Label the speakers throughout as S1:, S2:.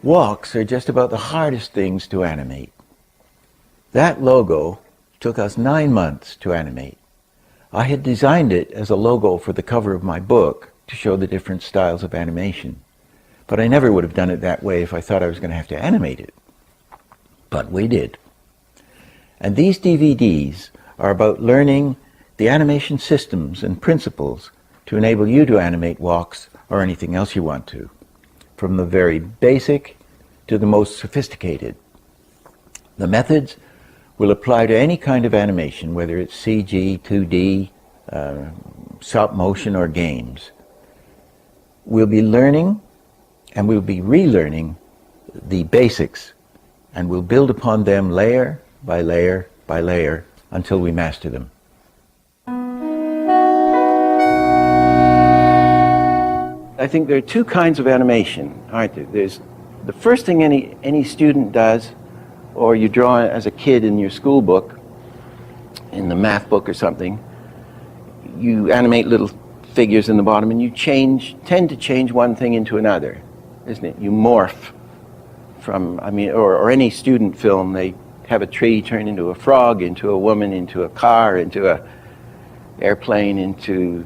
S1: Walks are just about the hardest things to animate. That logo took us 9 months to animate. I had designed it as a logo for the cover of my book to show the different styles of animation. But I never would have done it that way if I thought I was going to have to animate it. But we did. And these DVDs are about learning the animation systems and principles to enable you to animate walks or anything else you want to, from the very basic to the most sophisticated. The methods will apply to any kind of animation, whether it's CG, 2D, stop motion, or games. We'll be learning and we'll be relearning the basics, and we'll build upon them layer by layer by layer until we master them. I think there are two kinds of animation, aren't there? There's the first thing any student does, or you draw as a kid in your school book, in the math book or something. You animate little figures in the bottom and you tend to change one thing into another, isn't it? You morph from, or any student film, they have a tree turn into a frog, into a woman, into a car, into a airplane, into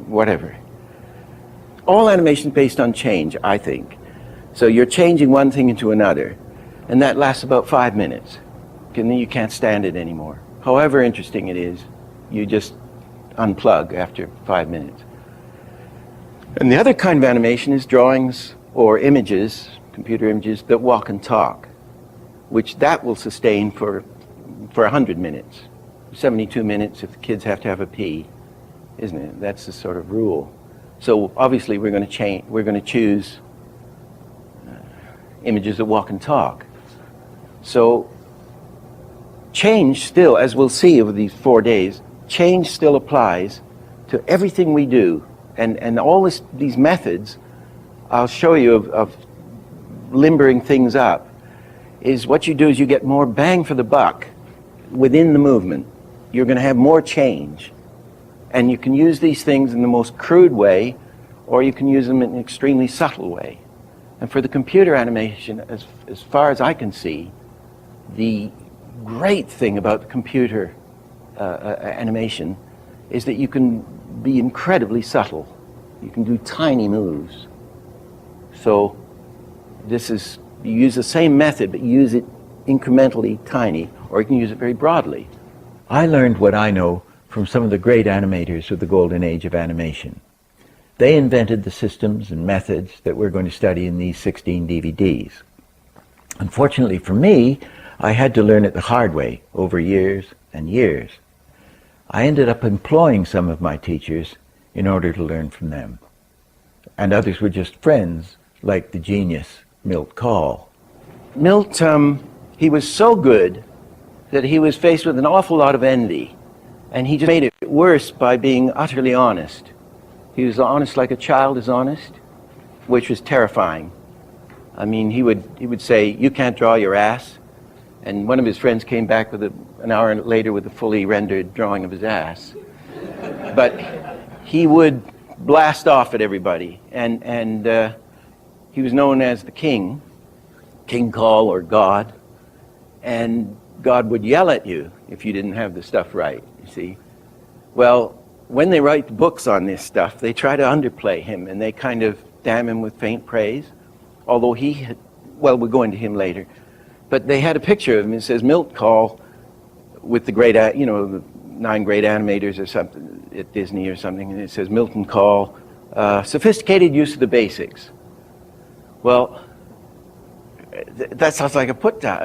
S1: whatever. All animation is based on change, I think. So you're changing one thing into another, and that lasts about 5 minutes. And then you can't stand it anymore. However interesting it is, you just unplug after 5 minutes. And the other kind of animation is drawings or images, computer images, that walk and talk, which that will sustain for 100 minutes. 72 minutes if the kids have to have a pee, isn't it? That's the sort of rule. So obviously we're going to choose images that walk and talk. So change still, as we'll see over these 4 days, change still applies to everything we do. And all these methods I'll show you of limbering things up, is what you do is you get more bang for the buck within the movement. You're going to have more change. And you can use these things in the most crude way, or you can use them in an extremely subtle way. And for the computer animation, as far as I can see, the great thing about the computer animation is that you can be incredibly subtle. You can do tiny moves. So you use the same method, but you use it incrementally tiny, or you can use it very broadly. I learned what I know from some of the great animators of the golden age of animation. They invented the systems and methods that we're going to study in these 16 DVDs. Unfortunately for me, I had to learn it the hard way over years and years. I ended up employing some of my teachers in order to learn from them. And others were just friends, like the genius Milt Kahl. Milt, he was so good that he was faced with an awful lot of envy. And he just made it worse by being utterly honest. He was honest like a child is honest, which was terrifying. I mean, he would say, "You can't draw your ass." And one of his friends came back with an hour later with a fully rendered drawing of his ass. But he would blast off at everybody. And he was known as the King, King Kahl or God. And God would yell at you if you didn't have the stuff right, you see. Well, when they write books on this stuff, they try to underplay him, and they kind of damn him with faint praise. Although he had, well, we'll go into him later. But they had a picture of him. It says Milt Kahl with the great, the 9 great animators or something at Disney or something. And it says Milton Kahl, sophisticated use of the basics. Well, that sounds like a put down,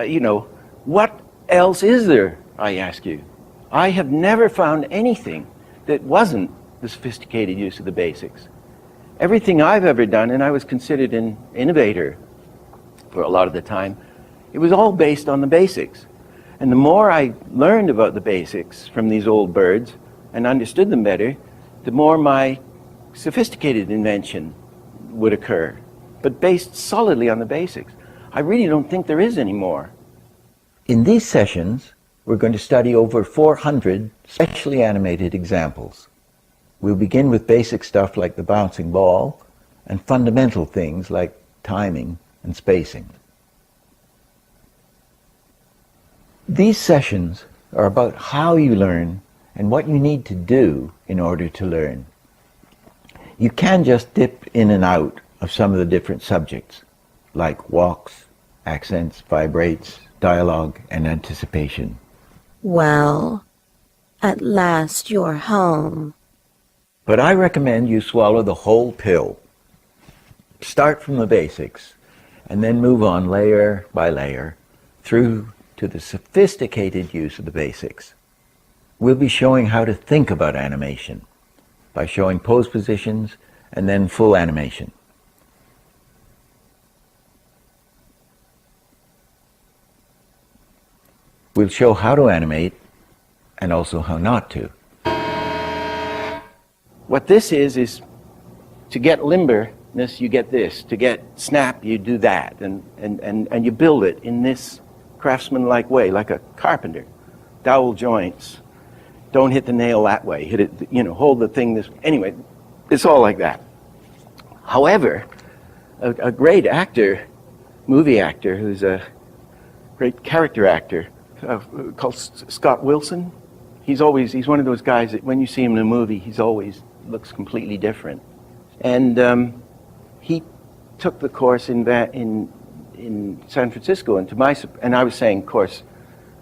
S1: What else is there, I ask you? I have never found anything that wasn't the sophisticated use of the basics. Everything I've ever done, and I was considered an innovator for a lot of the time, it was all based on the basics. And the more I learned about the basics from these old birds and understood them better, the more my sophisticated invention would occur, but based solidly on the basics. I really don't think there is any more. In these sessions, we're going to study over 400 specially animated examples. We'll begin with basic stuff like the bouncing ball and fundamental things like timing and spacing. These sessions are about how you learn and what you need to do in order to learn. You can just dip in and out of some of the different subjects, like walks, accents, vibrates, dialogue, and anticipation.
S2: Well, at last you're home.
S1: But I recommend you swallow the whole pill. Start from the basics, and then move on layer by layer through to the sophisticated use of the basics. We'll be showing how to think about animation by showing pose positions and then full animation. We'll show how to animate and also how not to. What this is to get limberness, you get this. To get snap, you do that. And you build it in this craftsman-like way, like a carpenter. Dowel joints. Don't hit the nail that way. Hit it, hold the thing this way. Anyway, it's all like that. However, a great actor, movie actor, who's a great character actor, called Scott Wilson. He's one of those guys that when you see him in a movie, he's always looks completely different. And he took the course in San Francisco, and I was saying, of course,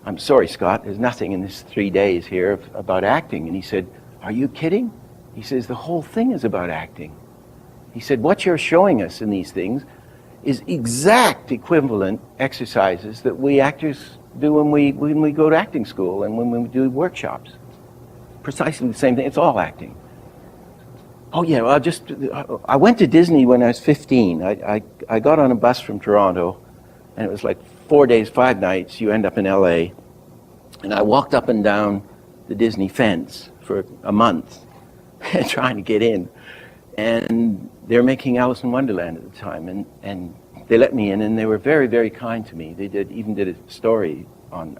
S1: "I'm sorry, Scott, there's nothing in this 3 days here about acting." And he said, "Are you kidding?" He says, "The whole thing is about acting." He said, "What you're showing us in these things is exact equivalent exercises that we actors do when we go to acting school and when we do workshops. Precisely the same thing. It's all acting." Oh yeah, well, I went to Disney when I was 15. I got on a bus from Toronto, and it was like 4 days, 5 nights. You end up in LA, and I walked up and down the Disney fence for a month, trying to get in. And they were making Alice in Wonderland at the time, and they let me in, and they were very, very kind to me. They even did a story on,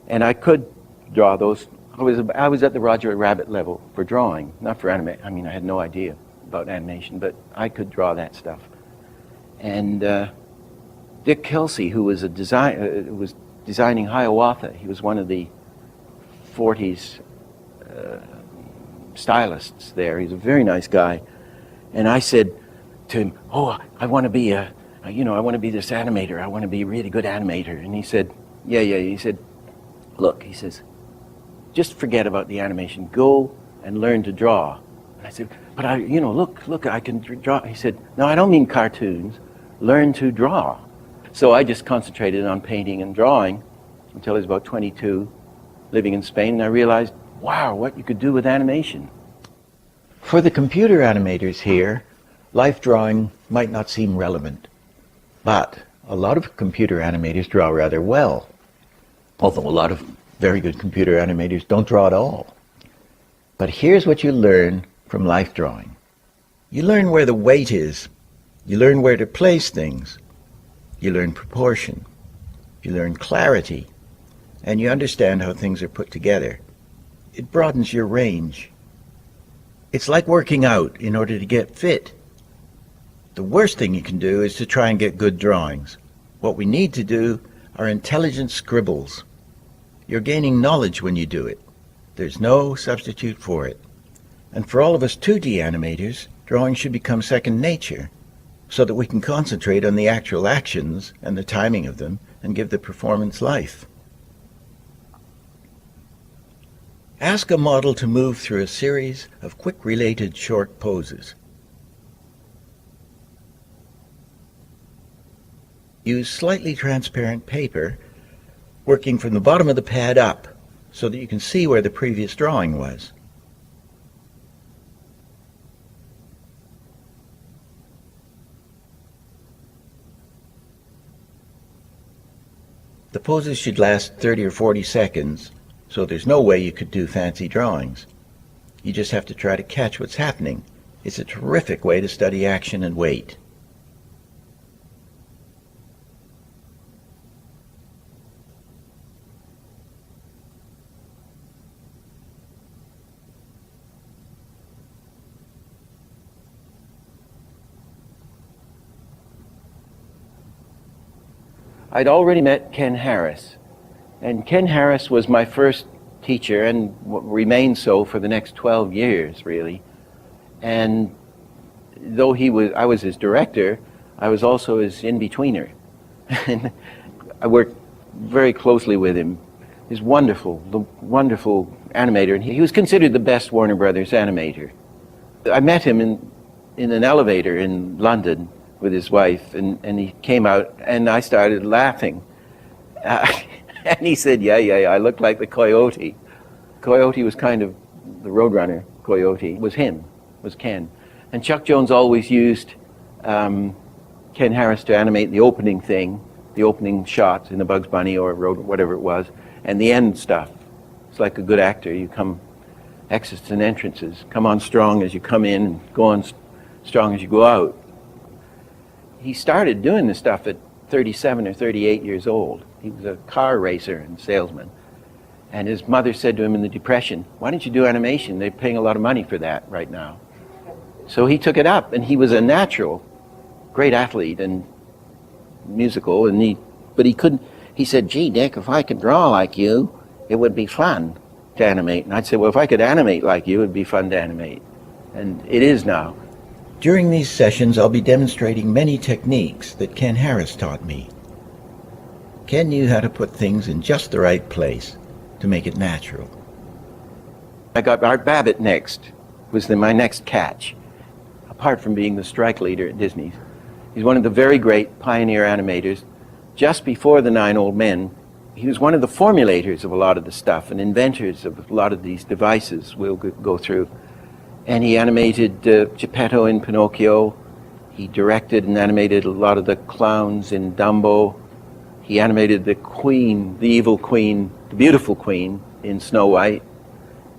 S1: and I could draw those. I was at the Roger Rabbit level for drawing, not for animation. I mean, I had no idea about animation, but I could draw that stuff. And Dick Kelsey, who was was designing Hiawatha, he was one of the 40s stylists there. He's a very nice guy. And I said to him, "Oh, I want to be I want to be this animator. I want to be a really good animator." And he said, yeah. He said, "Look," he says, "just forget about the animation. Go and learn to draw." And I said, "But look, I can draw." He said, "No, I don't mean cartoons. Learn to draw." So I just concentrated on painting and drawing until I was about 22, living in Spain, and I realized, wow, what you could do with animation.
S3: For the computer animators here, life drawing might not seem relevant, but a lot of computer animators draw rather well, although a lot of very good computer animators don't draw at all. But here's what you learn from life drawing. You learn where the weight is. You learn where to place things. You learn proportion. You learn clarity. And you understand how things are put together. It broadens your range. It's like working out in order to get fit. The worst thing you can do is to try and get good drawings. What we need to do are intelligent scribbles. You're gaining knowledge when you do it. There's no substitute for it. And for all of us 2D animators, drawing should become second nature, so that we can concentrate on the actual actions and the timing of them and give the performance life. Ask a model to move through a series of quick related short poses. Use slightly transparent paper, working from the bottom of the pad up, so that you can see where the previous drawing was. The poses should last 30 or 40 seconds, so there's no way you could do fancy drawings. You just have to try to catch what's happening. It's a terrific way to study action and weight.
S1: I'd already met Ken Harris, and Ken Harris was my first teacher and remained so for the next 12 years, really. And though I was his director, I was also his in-betweener. And I worked very closely with him. He's wonderful, the wonderful animator, and he was considered the best Warner Brothers animator. I met him in an elevator in London with his wife, and he came out, and I started laughing. And he said, yeah, I look like the Coyote. Coyote was kind of the Roadrunner. Coyote was him, was Ken. And Chuck Jones always used Ken Harris to animate the opening thing, the opening shots in the Bugs Bunny or Road, whatever it was, and the end stuff. It's like a good actor. You come, exits and entrances, come on strong as you come in, and go on strong as you go out. He started doing this stuff at 37 or 38 years old. He was a car racer and salesman. And his mother said to him in the Depression, why don't you do animation? They're paying a lot of money for that right now. So he took it up, and he was a natural, great athlete and musical, but he couldn't, he said, gee, Dick, if I could draw like you, it would be fun to animate. And I'd say, well, if I could animate like you, it'd be fun to animate. And it is now.
S3: During these sessions, I'll be demonstrating many techniques that Ken Harris taught me. Ken knew how to put things in just the right place to make it natural.
S1: I got Art Babbitt next, was my next catch, apart from being the strike leader at Disney's. He's one of the very great pioneer animators. Just before the Nine Old Men, he was one of the formulators of a lot of the stuff and inventors of a lot of these devices we'll go through. And he animated Geppetto in Pinocchio. He directed and animated a lot of the clowns in Dumbo. He animated the queen, the evil queen, the beautiful queen in Snow White.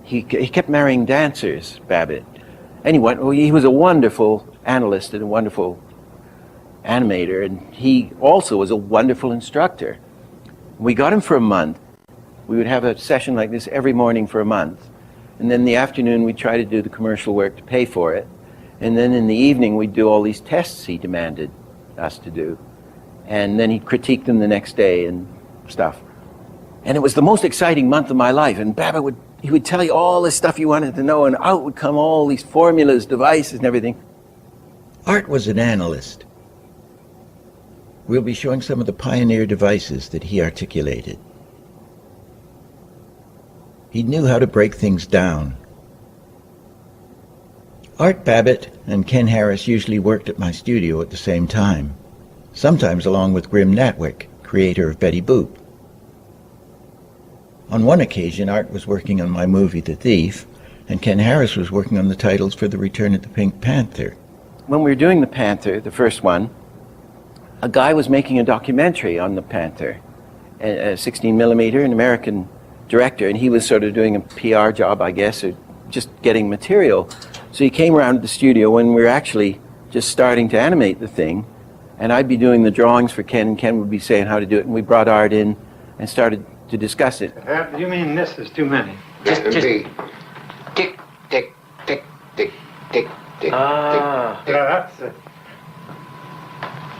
S1: He kept marrying dancers, Babbitt. Anyway, he was a wonderful analyst and a wonderful animator, and he also was a wonderful instructor. We got him for a month. We would have a session like this every morning for a month. And then in the afternoon, we'd try to do the commercial work to pay for it. And then in the evening, we'd do all these tests he demanded us to do. And then he'd critique them the next day and stuff. And it was the most exciting month of my life. And Babbitt would tell you all this stuff you wanted to know, and out would come all these formulas, devices, and everything.
S3: Art was an analyst. We'll be showing some of the pioneer devices that he articulated. He knew how to break things down. Art Babbitt and Ken Harris usually worked at my studio at the same time. sometimes along with Grim Natwick, creator of Betty Boop. On one occasion, Art was working on my movie The Thief, and Ken Harris was working on the titles for The Return of the Pink Panther.
S1: When we were doing The Panther, the first one, a guy was making a documentary on the Panther, a 16 millimeter, an American director, and he was sort of doing a PR job, I guess, or just getting material. So he came around to the studio when we were actually just starting to animate the thing, and I'd be doing the drawings for Ken, and Ken would be saying how to do it, and we brought Art in and started to discuss it.
S4: You mean this is too many?
S5: Just tick, tick, tick, tick, tick, tick, tick.
S4: Yeah, that's it.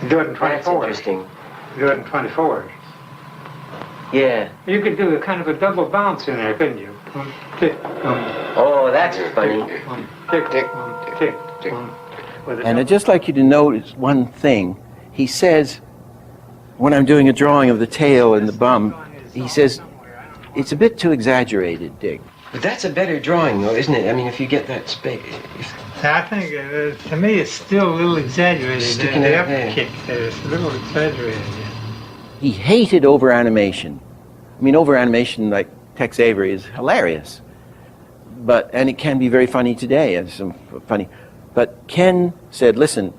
S4: You do it in 24.
S5: That's interesting.
S4: You do it in 24.
S5: Yeah.
S4: You could do a kind of a double bounce in there, couldn't you? Tick,
S5: Oh, that's funny.
S4: tick,
S5: Tick,
S4: tick,
S5: tick.
S4: with a
S1: And I'd just like you to notice one thing. He says, when I'm doing a drawing of the tail and the bum, he says, it's a bit too exaggerated, Dick.
S5: But that's a better drawing, though, isn't it? I mean, if you get that space.
S4: I think, to me, it's still a little exaggerated.
S5: Sticking
S4: The
S5: out there.
S4: upkick there is a little exaggerated.
S1: He hated over animation. I mean, over animation like Tex Avery is hilarious, and it can be very funny today. And some funny, but Ken said, "Listen,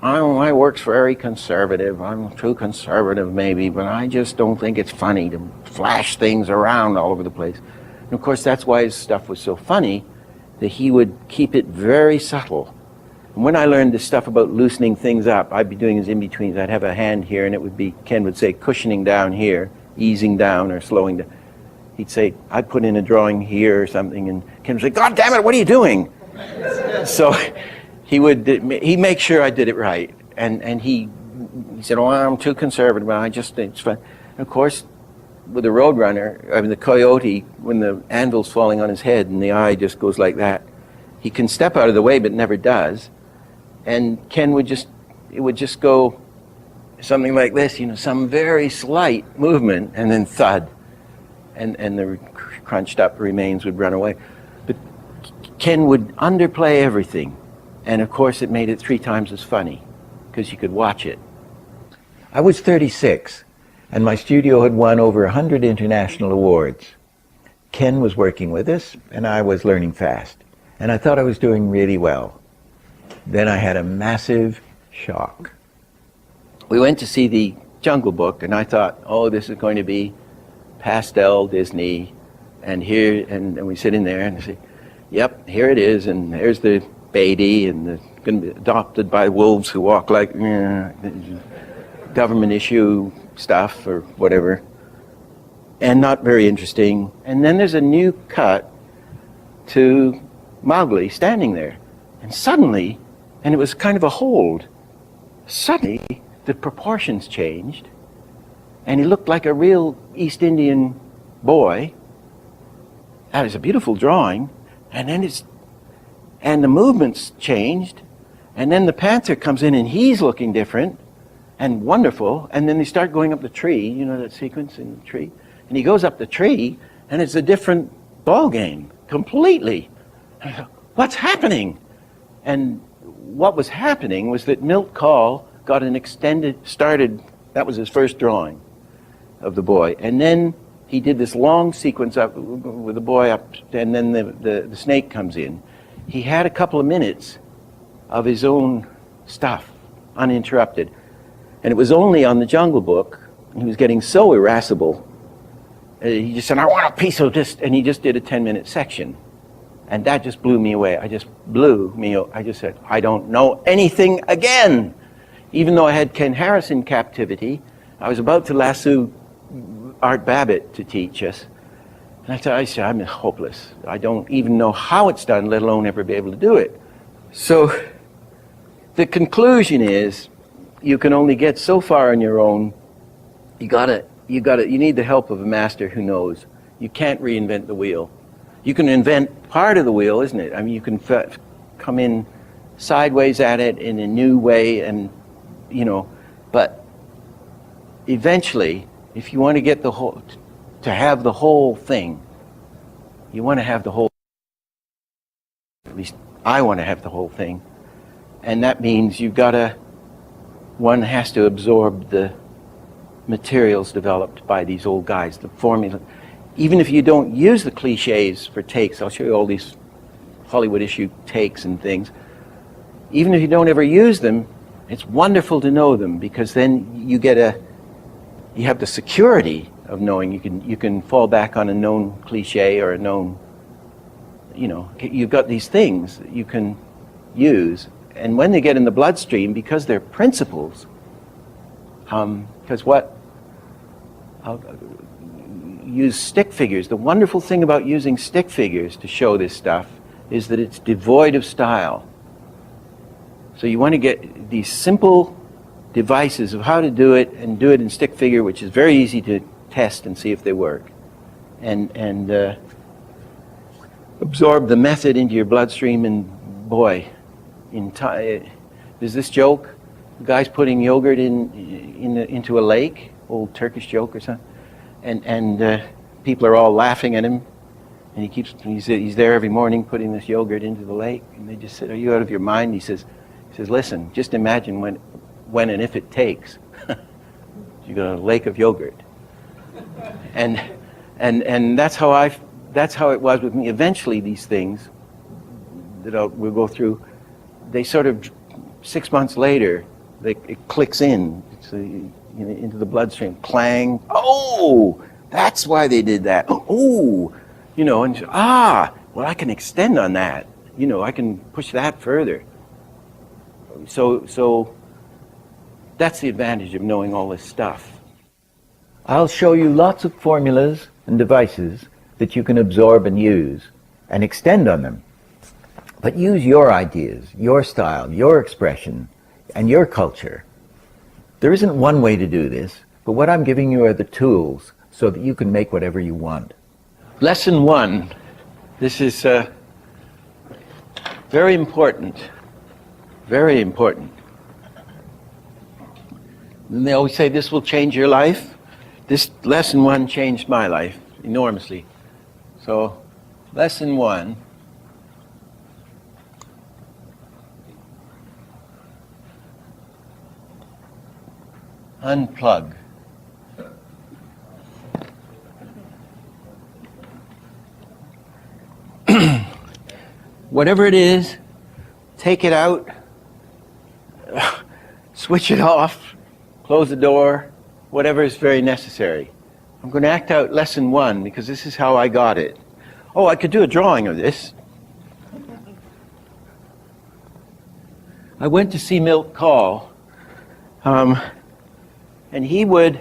S1: my work's very conservative. I'm too conservative, maybe, but I just don't think it's funny to flash things around all over the place." And of course, that's why his stuff was so funny, that he would keep it very subtle. And when I learned this stuff about loosening things up, I'd be doing his in-betweens. I'd have a hand here, and it would be, Ken would say, cushioning down here, easing down or slowing down. He'd say, I'd put in a drawing here or something, and Ken would say, God damn it, what are you doing? So he'd make sure I did it right. And he said, oh, I'm too conservative, but I just think it's fun. And of course, with the Roadrunner, I mean, the coyote, when the anvil's falling on his head and the eye just goes like that, he can step out of the way, but never does. And Ken would just go something like this, some very slight movement, and then thud, and the crunched up remains would run away. But Ken would underplay everything, and of course it made it 3 times as funny, because you could watch it.
S3: I was 36, and my studio had won over 100 international awards. Ken was working with us, and I was learning fast, and I thought I was doing really well. Then I had a massive shock.
S1: We went to see the Jungle Book, and I thought, oh, this is going to be pastel Disney, and we sit in there and I say, yep, here it is, and there's the baby, and the going to be adopted by wolves who walk like government issue stuff or whatever, and not very interesting. And then there's a new cut to Mowgli standing there, and suddenly, and it was kind of a hold, suddenly the proportions changed, and he looked like a real East Indian boy. That was a beautiful drawing, and then the movements changed, and then the panther comes in and he's looking different and wonderful, and then they start going up the tree, that sequence in the tree, and he goes up the tree, and it's a different ball game completely. And I thought, what's happening? And what was happening was that Milt Kahl got an that was his first drawing of the boy, and then he did this long sequence up with the boy up, and then the snake comes in. He had a couple of minutes of his own stuff, uninterrupted. And it was only on the Jungle Book, he was getting so irascible, he just said, I want a piece of this, and he just did a 10-minute section. And that just blew me away. I just said, I don't know anything again. Even though I had Ken Harris in captivity, I was about to lasso Art Babbitt to teach us. And I said, I'm hopeless. I don't even know how it's done, let alone ever be able to do it. So the conclusion is, you can only get so far on your own. You need the help of a master who knows. You can't reinvent the wheel. You can invent part of the wheel, isn't it? I mean, you can come in sideways at it in a new way, and but eventually, if you want to get to have the whole thing, you want to have the whole. At least I want to have the whole thing, and that means you've got to one has to absorb the materials developed by these old guys, the formula. Even if you don't use the cliches for takes, I'll show you all these Hollywood issue takes and things. Even if you don't ever use them, it's wonderful to know them, because then you have the security of knowing you can fall back on a known cliche or a known, you've got these things that you can use. And when they get in the bloodstream, because they're principles, because I'll use stick figures. The wonderful thing about using stick figures to show this stuff is that it's devoid of style. So you want to get these simple devices of how to do it, and do it in stick figure, which is very easy to test and see if they work. And absorb the method into your bloodstream, and boy, in time, there's this joke, the guy's putting yogurt into a lake, old Turkish joke or something, and people are all laughing at him, and he's there every morning putting this yogurt into the lake, and they just said, "Are you out of your mind?" He says, "Listen, just imagine when and if it takes. You got a lake of yogurt." And that's how it was with me. Eventually, these things that we'll go through, they sort of 6 months later, it clicks in into the bloodstream. Clang! Oh, that's why they did that. Oh, and well, I can extend on that. I can push that further. So that's the advantage of knowing all this stuff.
S3: I'll show you lots of formulas and devices that you can absorb and use and extend on them. But use your ideas, your style, your expression, and your culture. There isn't one way to do this, but what I'm giving you are the tools so that you can make whatever you want.
S1: Lesson 1. This is very important. Very important. And they always say this will change your life. This lesson 1 changed my life enormously. So, lesson 1. Unplug. Whatever it is, take it out, switch it off, close the door, whatever is very necessary. I'm going to act out lesson 1 because this is how I got it. Oh, I could do a drawing of this. I went to see Milt Kahl, and he was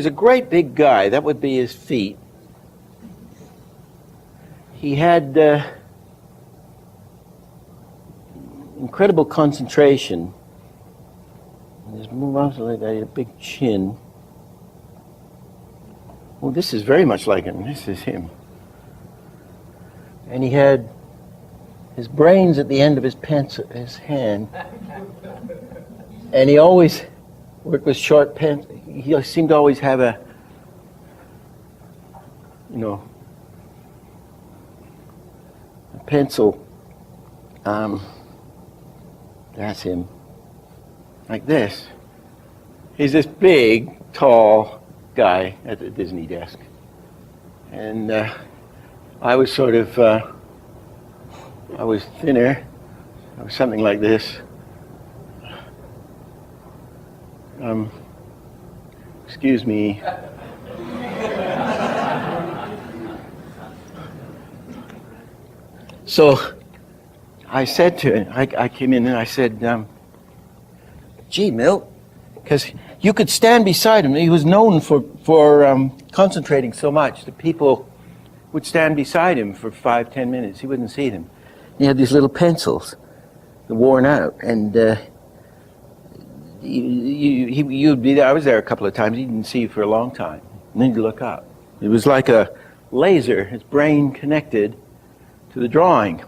S1: a great big guy. That would be his feet. He had incredible concentration. His move like that, he had a big chin. Well, this is very much like him. This is him. And he had his brains at the end of his pencil, his hand. And he always worked with short pens. He seemed to always have a pencil. That's him. Like this. He's this big, tall guy at the Disney desk. And I was sort of, I was thinner. I was something like this. Excuse me. So I said to him, I came in and I said, "Gee, Milt," because you could stand beside him. He was known for concentrating so much that people would stand beside him for 5-10 minutes. He wouldn't see them. He had these little pencils, worn out, and you'd be there. I was there a couple of times. He didn't see you for a long time. And then you'd look up. It was like a laser, his brain connected to the drawing.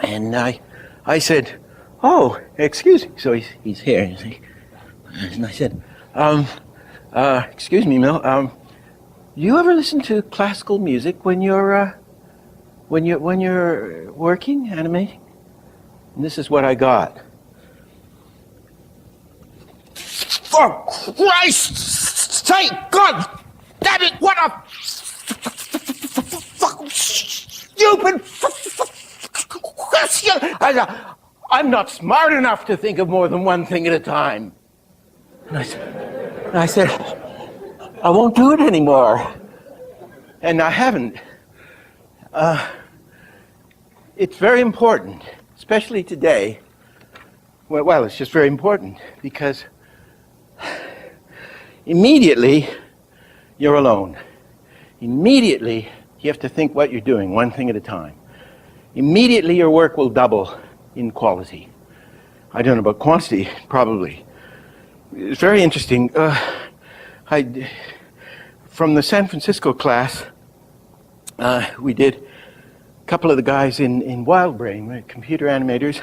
S1: And I said, "Oh, excuse me." So he's here. And I said, "Excuse me, Milt. Do you ever listen to classical music when you're working, animating?" And this is what I got.
S5: For Christ's sake, God damn it, what a stupid question!
S1: I'm not smart enough to think of more than one thing at a time. And I said, I won't do it anymore. And I haven't. It's very important, especially today. Well, it's just very important because immediately you're alone. Immediately you have to think what you're doing, one thing at a time. Immediately your work will double in quality. I don't know about quantity, probably. It's very interesting. From the San Francisco class, we did a couple of the guys in Wild Brain, computer animators.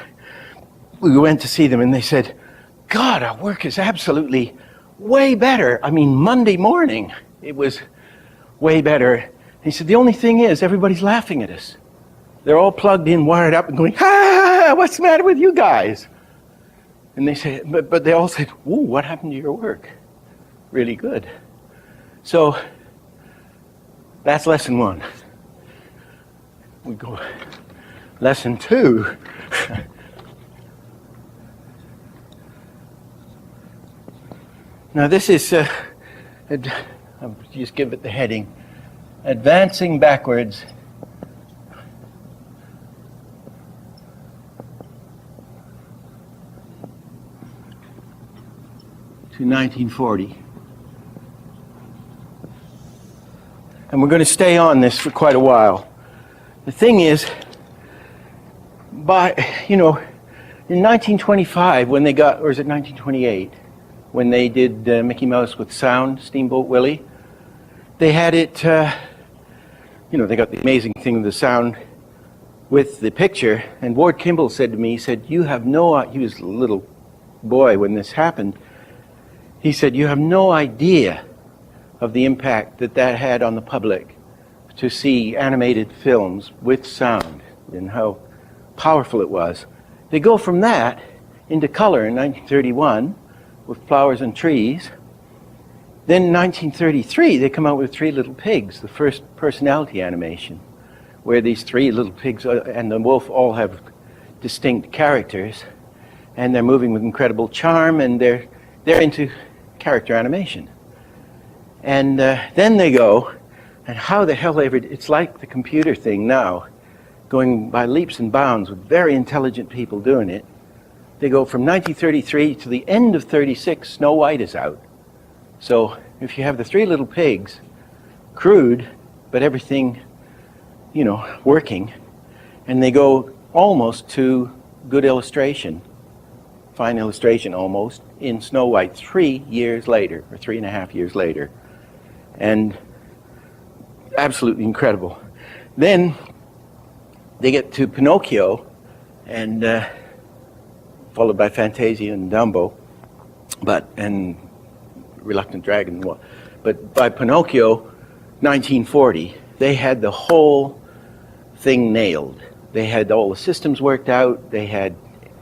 S1: We went to see them and they said, God, our work is absolutely way better. I mean, Monday morning, it was way better. He said, the only thing is, everybody's laughing at us. They're all plugged in, wired up, and going, ha, what's the matter with you guys? And they said, but they all said, ooh, what happened to your work? Really good. So, that's lesson one. We go, lesson two. Now this is, I'll just give it the heading, Advancing Backwards to 1940. And we're going to stay on this for quite a while. The thing is, in 1925, when they got, or is it 1928, when they did Mickey Mouse with sound, Steamboat Willie, they had it, they got the amazing thing with the sound with the picture, and Ward Kimball said to me, he said, he was a little boy when this happened, he said, you have no idea of the impact that had on the public to see animated films with sound and how powerful it was. They go from that into color in 1931 with flowers and trees. Then in 1933 they come out with Three Little Pigs, the first personality animation, where these three little pigs and the wolf all have distinct characters, and they're moving with incredible charm, and they're into character animation. And then they go, and how the hell it's like the computer thing now, going by leaps and bounds with very intelligent people doing it. They go from 1933 to the end of 36, Snow White is out. So if you have the Three Little Pigs, crude, but everything, working, and they go almost to good illustration, fine illustration almost, in Snow White 3 years later, or 3.5 years later. And absolutely incredible. Then they get to Pinocchio, and followed by Fantasia and Dumbo, and Reluctant Dragon. But by Pinocchio, 1940, they had the whole thing nailed. They had all the systems worked out. They had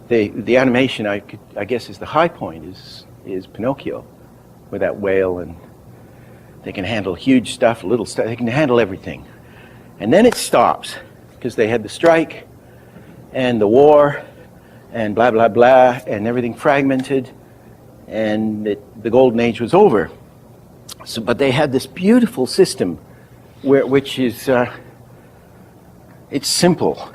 S1: the animation. I guess is the high point. Is Pinocchio, with that whale, and they can handle huge stuff, little stuff. They can handle everything. And then it stops because they had the strike and the war and blah blah blah, and everything fragmented, and the golden age was over. So, but they had this beautiful system, which is it's simple.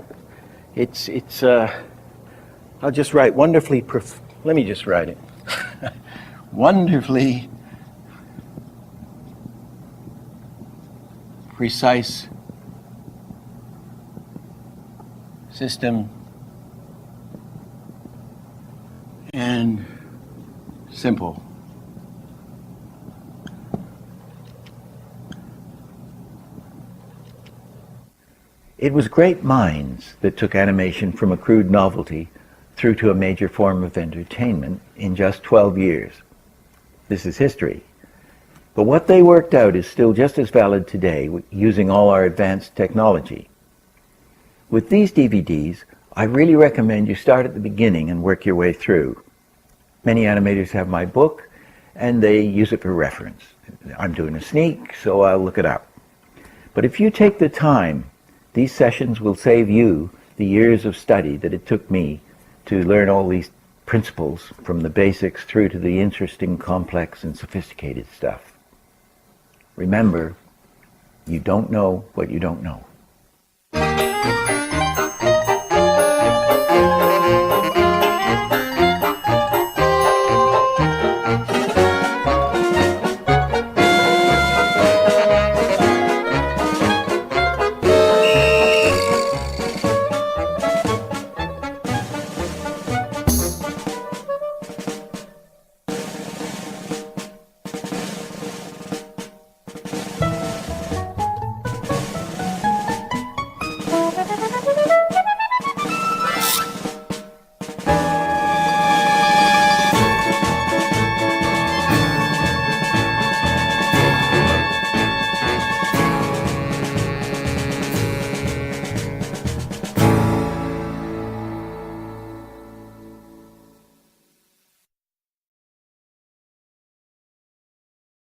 S1: It's I'll just write wonderfully. Let me just write it. Wonderfully precise system and simple.
S3: It was great minds that took animation from a crude novelty through to a major form of entertainment in just 12 years. This is history. But what they worked out is still just as valid today using all our advanced technology. With these DVDs, I really recommend you start at the beginning and work your way through. Many animators have my book, and they use it for reference. I'm doing a sneak, so I'll look it up. But if you take the time, these sessions will save you the years of study that it took me to learn all these principles from the basics through to the interesting, complex, and sophisticated stuff. Remember, you don't know what you don't know.